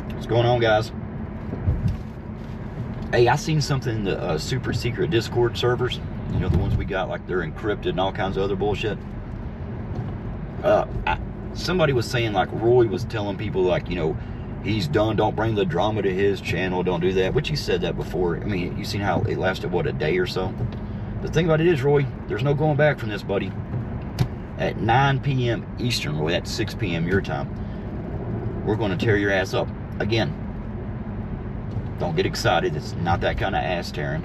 What's going on, guys? Hey, I seen something in the super secret Discord servers. You know, the ones we got, like they're encrypted and all kinds of other bullshit. Somebody was saying, like, Roy was telling people, like, you know, he's done, don't bring the drama to his channel, don't do that. Which he said that before. I mean, you seen how it lasted, what, a day or so? The thing about it is, Roy, there's no going back from this, buddy. At 9 p.m. Eastern, Roy, that's 6 p.m. your time, we're going to tear your ass up. Again, don't get excited. It's not that kind of ass tearing.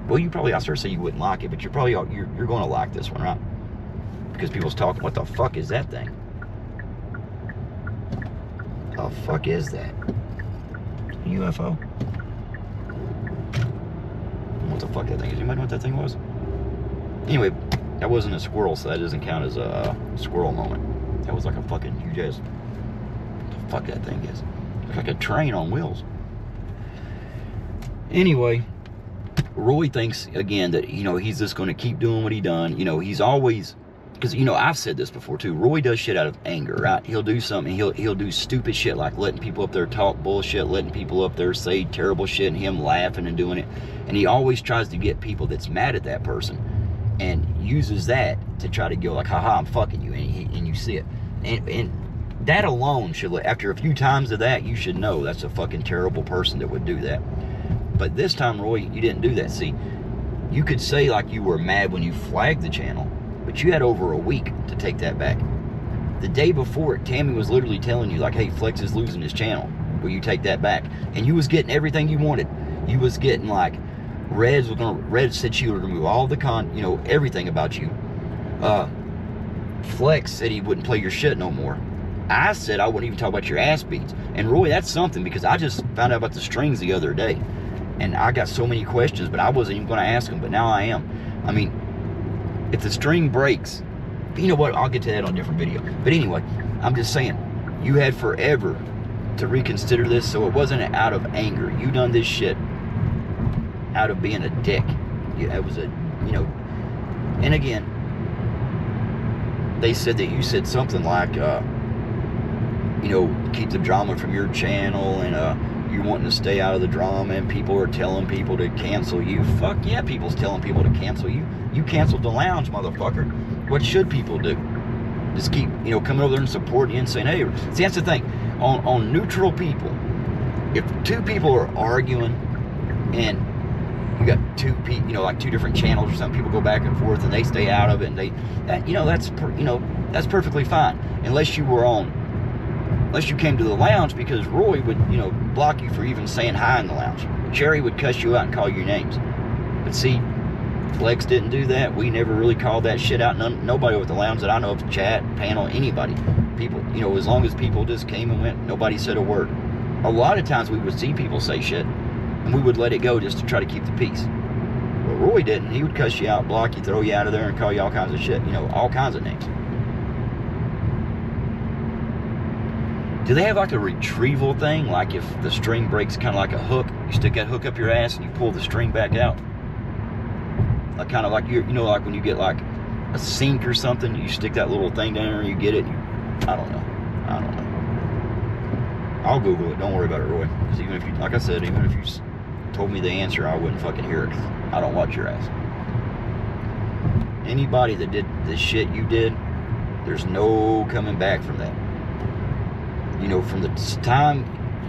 Well, you probably, I started to say you wouldn't like it, but you're going to like this one, right? Because people's talking, what the fuck is that thing? The fuck is that? UFO? What the fuck that thing is? Anybody know what that thing was? Anyway, that wasn't a squirrel, so that doesn't count as a squirrel moment. That was like a fucking huge ass. What the fuck that thing is? It's like a train on wheels. Anyway, Roy thinks, again, that, you know, he's just going to keep doing what he done. You know, he's always, because, you know, I've said this before too, Roy does shit out of anger, right? He'll do something, he'll do stupid shit, like letting people up there talk bullshit, letting people up there say terrible shit, and him laughing and doing it. And he always tries to get people that's mad at that person and uses that to try to go like, haha, I'm fucking you, and you see it. And that alone should, after a few times of that, you should know that's a fucking terrible person that would do that. But this time, Roy, you didn't do that. See, you could say like you were mad when you flagged the channel, but you had over a week to take that back. The day before it, Tammy was literally telling you like, hey, Flex is losing his channel. Will you take that back? And you was getting everything you wanted. You was getting like, Red said she would remove all the you know, everything about you. Flex said he wouldn't play your shit no more. I said I wouldn't even talk about your ass beats. And Roy, that's something, because I just found out about the strings the other day. And I got so many questions, but I wasn't even going to ask them, but now I am. I mean, if the string breaks, you know what, I'll get to that on a different video. But anyway, I'm just saying, you had forever to reconsider this, so it wasn't out of anger. You done this shit out of being a dick. It was a, you know, and again, they said that you said something like, you know, keep the drama from your channel, and you're wanting to stay out of the drama, and people are telling people to cancel you. Fuck yeah, people's telling people to cancel you. You canceled the lounge, motherfucker. What should people do? Just keep, you know, coming over there and supporting you and saying, hey, see, that's the thing. On neutral people, if two people are arguing and you got two people, you know, like two different channels or something, people go back and forth and they stay out of it, and you know, that's perfectly fine, unless you came to the lounge, because Roy would, you know, block you for even saying hi in the lounge. Cherry would cuss you out and call you names. But see, Flex didn't do that. We never really called that shit out. Nobody over at the lounge that I know of, chat, panel, anybody. People, you know, as long as people just came and went, nobody said a word. A lot of times we would see people say shit, and we would let it go just to try to keep the peace. But Roy didn't. He would cuss you out, block you, throw you out of there, and call you all kinds of shit. You know, all kinds of names. Do they have like a retrieval thing? Like if the string breaks, kind of like a hook, you stick that hook up your ass and you pull the string back out? Like kind of like, you know, like when you get like a sink or something, you stick that little thing down there and you get it. I don't know. I'll Google it. Don't worry about it, Roy. Because even if you, like I said, even if you told me the answer, I wouldn't fucking hear it. I don't watch your ass. Anybody that did the shit you did, there's no coming back from that. You know, from the time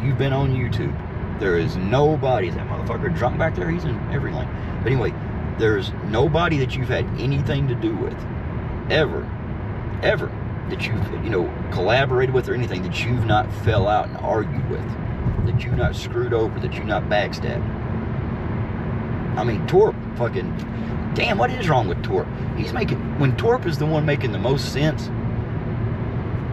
you've been on YouTube, there is nobody, that motherfucker drunk back there, he's in every lane. But anyway, there's nobody that you've had anything to do with, ever, that you've, you know, collaborated with or anything, that you've not fell out and argued with, that you've not screwed over, that you've not backstabbed. I mean, Torp fucking, damn, what is wrong with Torp? When Torp is the one making the most sense,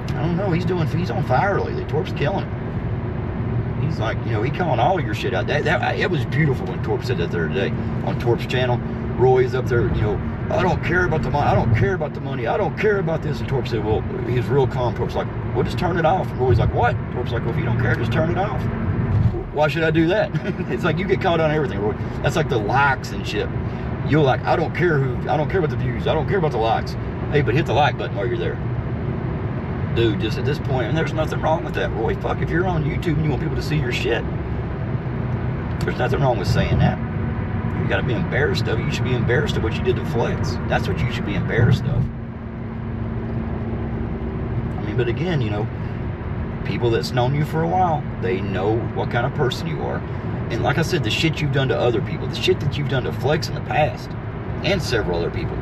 I don't know, he's on fire lately. Torp's killing him. He's like, you know, he calling all your shit out. It was beautiful when Torp said that the other day on Torp's channel. Roy's up there, you know, I don't care about the money, I don't care about the money, I don't care about this. And Torp said, well, he's real calm. Torp's like, well, just turn it off. And Roy's like, what? Torp's like, well, if you don't care, just turn it off. Why should I do that? It's like, you get caught on everything, Roy. That's like the likes and shit. You're like, I don't care about the views, I don't care about the likes. Hey, but hit the like button while you're there. dude, just at this point, and there's nothing wrong with that, Roy. Fuck, if you're on YouTube and you want people to see your shit, there's nothing wrong with saying that. You gotta be embarrassed of it. You should be embarrassed of what you did to Flex. That's what you should be embarrassed of. I mean, but again, you know, people that's known you for a while, they know what kind of person you are. And like I said, the shit you've done to other people, the shit that you've done to Flex in the past, and several other people.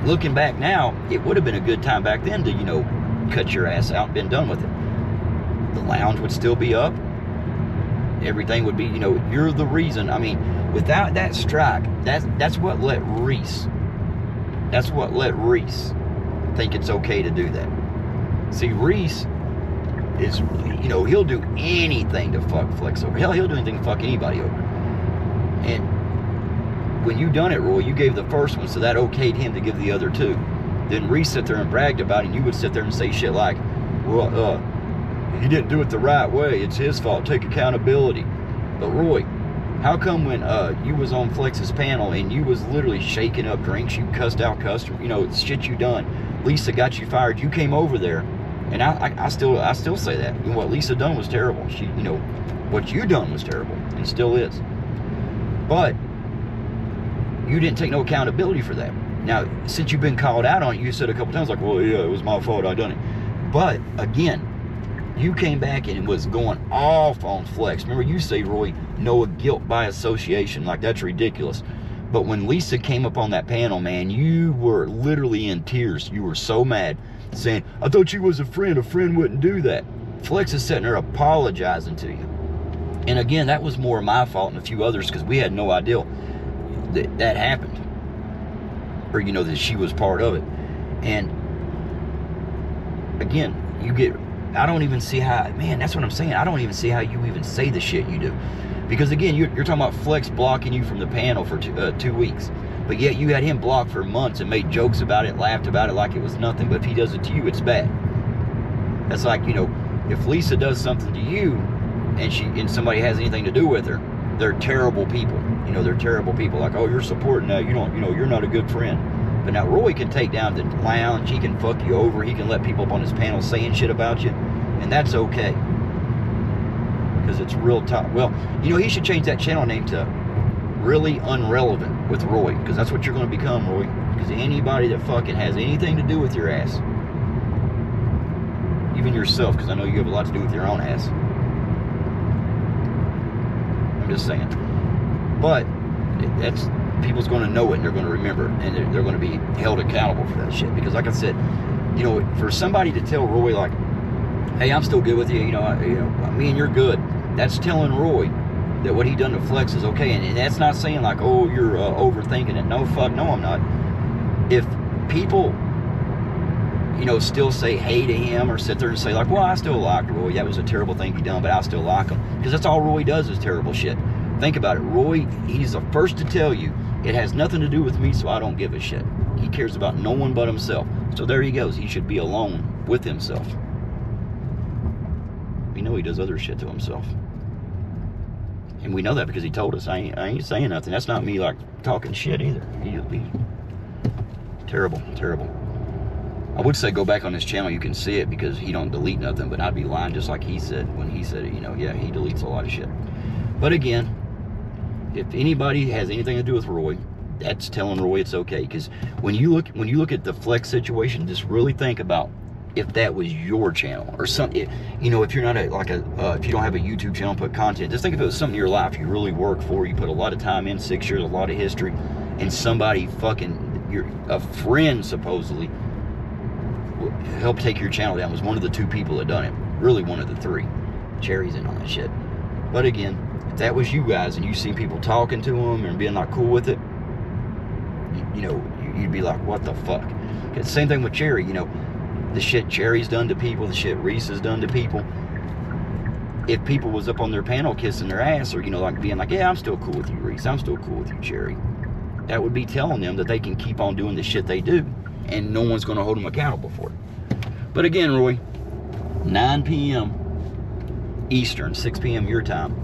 Looking back now, it would have been a good time back then to, you know, cut your ass out and been done with it. The lounge would still be up. Everything would be, you know, you're the reason. I mean, without that strike, that's what let Reese think it's okay to do that. See, Reese is, you know, he'll do anything to fuck Flex over. Hell, he'll do anything to fuck anybody over. And when you done it, Roy, you gave the first one, so that okayed him to give the other two. Then Reese sit there and bragged about it, and you would sit there and say shit like, well, he didn't do it the right way. It's his fault. Take accountability. But Roy, how come when you was on Flex's panel and you was literally shaking up drinks, you cussed out customers, you know, shit you done, Lisa got you fired, you came over there, and I still say that. You know, what Lisa done was terrible. She, you know, what you done was terrible, and still is. But you didn't take no accountability for that. Now, since you've been called out on it, you said a couple times like, well, yeah, it was my fault, I done it. But again, you came back and was going off on Flex. Remember, you say, Roy, no guilt by association. Like, that's ridiculous. But when Lisa came up on that panel, man, you were literally in tears. You were so mad, saying, I thought you was a friend. A friend wouldn't do that. Flex is sitting there apologizing to you. And again, that was more my fault and a few others, because we had no idea that happened. Or, you know, that she was part of it. And again, you get... I don't even see how, man, that's what I'm saying. I don't even see how you even say the shit you do. Because again, you're talking about Flex blocking you from the panel for 2 weeks. But yet you had him blocked for months and made jokes about it, laughed about it like it was nothing. But if he does it to you, it's bad. That's like, you know, if Lisa does something to you and somebody has anything to do with her, they're terrible people. You know, they're terrible people. Like, oh, you're supporting that. You don't, you know, you're not a good friend. But now Roy can take down the lounge, he can fuck you over, he can let people up on his panel saying shit about you, and that's okay. Because it's real top. Well, you know, he should change that channel name to Really Unrelevant with Roy, because that's what you're going to become, Roy. Because anybody that fucking has anything to do with your ass, even yourself, because I know you have a lot to do with your own ass. I'm just saying. But that's... people's going to know it, and they're going to remember it, and they're going to be held accountable for that shit. Because like I said, you know, for somebody to tell Roy like, hey, I'm still good with you, you know, me and you're good, that's telling Roy that what he done to Flex is okay. And that's not saying like, oh, you're overthinking it. No, fuck, no, I'm not. If people, you know, still say hey to him, or sit there and say like, well, I still like Roy, that was a terrible thing he done, but I still like him, because that's all Roy does is terrible shit. Think about it. Roy, he's the first to tell you, it has nothing to do with me, so I don't give a shit. He cares about no one but himself. So there he goes. He should be alone with himself. We know he does other shit to himself. And we know that because he told us. I ain't saying nothing. That's not me like talking shit either. He'll be terrible, terrible. I would say go back on his channel. You can see it because he don't delete nothing, but I'd be lying just like he said when he said it. You know, yeah, he deletes a lot of shit. But again, if anybody has anything to do with Roy, that's telling Roy it's okay. Because when you look at the Flex situation, just really think about if that was your channel or something. You know, if you're not if you don't have a YouTube channel, put content. Just think if it was something in your life you really work for, you put a lot of time in, 6 years, a lot of history, and somebody a friend supposedly helped take your channel down. Was one of the 2 people that done it. Really, one of the 3. Cherry's in on that shit. But again, if that was you guys and you see people talking to them and being not cool with it, you know, you'd be like, what the fuck? Same thing with Cherry, you know, the shit Cherry's done to people, the shit Reese has done to people. If people was up on their panel kissing their ass, or, you know, like being like, yeah, I'm still cool with you, Reese, I'm still cool with you, Cherry, that would be telling them that they can keep on doing the shit they do and no one's going to hold them accountable for it. But again, Roy, 9 p.m. Eastern, 6 p.m. your time.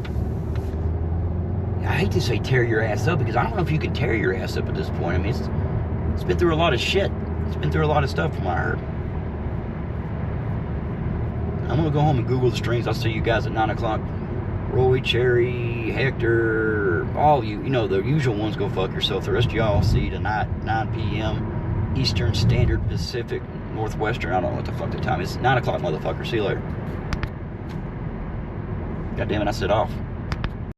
I hate to say tear your ass up, because I don't know if you can tear your ass up at this point. I mean, it's been through a lot of shit. It's been through a lot of stuff from what I heard. I'm going to go home and Google the streams. I'll see you guys at 9 o'clock. Roy, Cherry, Hector, all you know, the usual ones, go fuck yourself. The rest of y'all, see you tonight, 9 p.m. Eastern Standard Pacific, Northwestern. I don't know what the fuck the time is. 9 o'clock, motherfucker. See you later. God damn it, I said off.